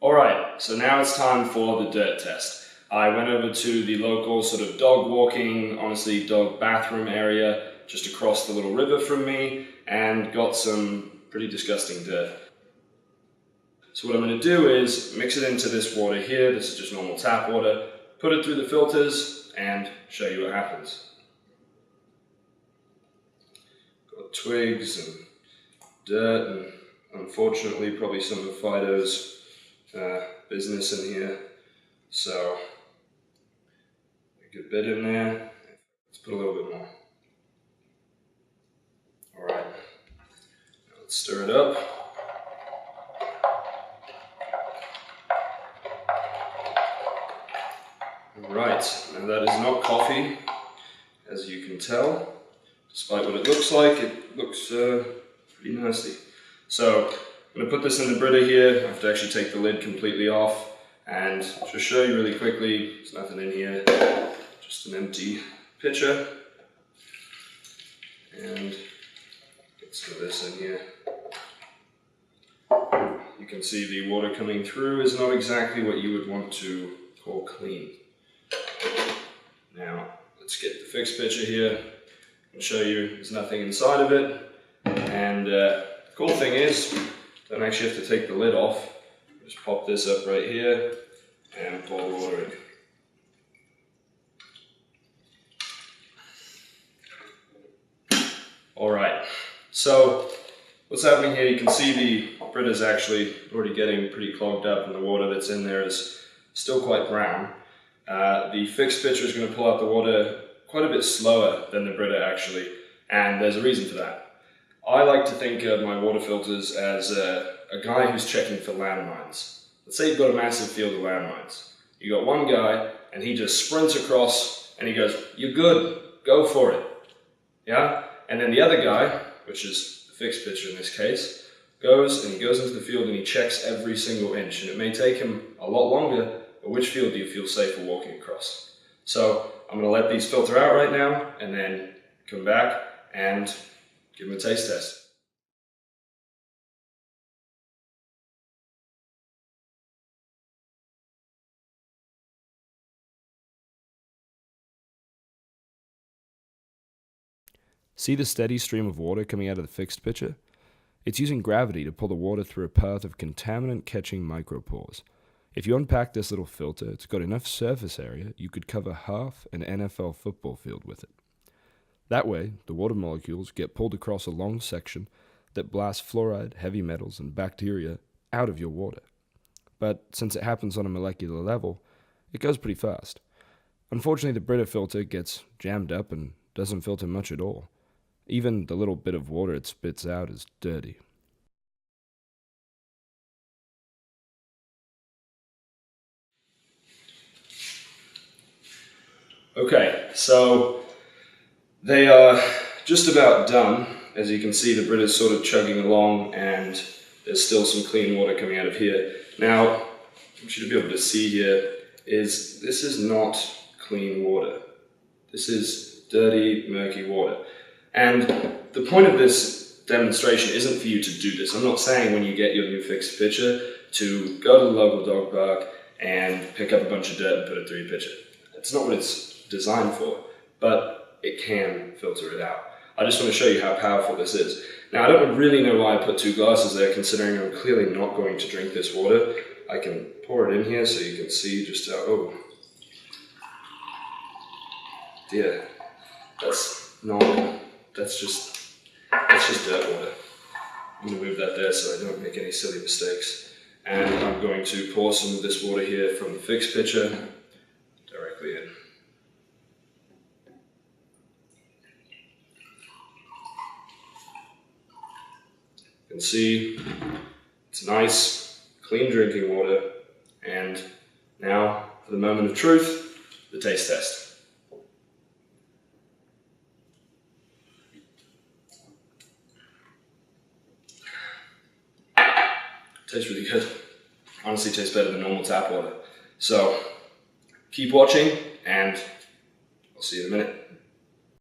Alright, so now it's time for the dirt test. I went over to the local sort of dog walking, honestly dog bathroom area just across the little river from me and got some pretty disgusting dirt. So what I'm going to do is mix it into this water here, this is just normal tap water, put it through the filters and show you what happens. Got twigs and dirt and unfortunately probably some of Fido's business in here, so a good bit in there. Let's put a little bit more. Alright, let's stir it up. Right, now that is not coffee, as you can tell. Despite what it looks like, it looks pretty nasty. So I'm going to put this in the Brita here. I have to actually take the lid completely off and just show you really quickly. There's nothing in here, just an empty pitcher. And get some of this in here. You can see the water coming through is not exactly what you would want to call clean. Now let's get the FIXT pitcher here and show you there's nothing inside of it. And the cool thing is, don't actually have to take the lid off. Just pop this up right here and pour the water in. Alright, so what's happening here, you can see the Brita is actually already getting pretty clogged up and the water that's in there is still quite brown. The FIXT pitcher is going to pull out the water quite a bit slower than the Brita actually, and there's a reason for that. I like to think of my water filters as a guy who's checking for landmines. Let's say you've got a massive field of landmines. You got one guy and he just sprints across and he goes, "You're good, go for it." Yeah? And then the other guy, which is the FIXT pitcher in this case, goes into the field and he checks every single inch. And it may take him a lot longer, but which field do you feel safer walking across? So I'm going to let these filter out right now and then come back and give them a taste test. See the steady stream of water coming out of the FIXT pitcher? It's using gravity to pull the water through a path of contaminant-catching micropores. If you unpack this little filter, it's got enough surface area you could cover half an NFL football field with it. That way, the water molecules get pulled across a long section that blasts fluoride, heavy metals, and bacteria out of your water. But since it happens on a molecular level, it goes pretty fast. Unfortunately, the Brita filter gets jammed up and doesn't filter much at all. Even the little bit of water it spits out is dirty. Okay, so they are just about done. As you can see, the Brita is sort of chugging along and there's still some clean water coming out of here. Now, what you should be able to see here is this is not clean water. This is dirty, murky water. And the point of this demonstration isn't for you to do this. I'm not saying when you get your new FIXT pitcher to go to the local dog park and pick up a bunch of dirt and put it through your pitcher. It's not what it's designed for, but it can filter it out. I just want to show you how powerful this is. Now, I don't really know why I put two glasses there, considering I'm clearly not going to drink this water. I can pour it in here so you can see just how, oh dear, that's just dirt water. I'm going to move that there so I don't make any silly mistakes. And I'm going to pour some of this water here from the FIXT pitcher directly in. You can see it's nice, clean drinking water. And now, for the moment of truth, the taste test. Tastes really good. Honestly, tastes better than normal tap water. So, keep watching, and I'll see you in a minute.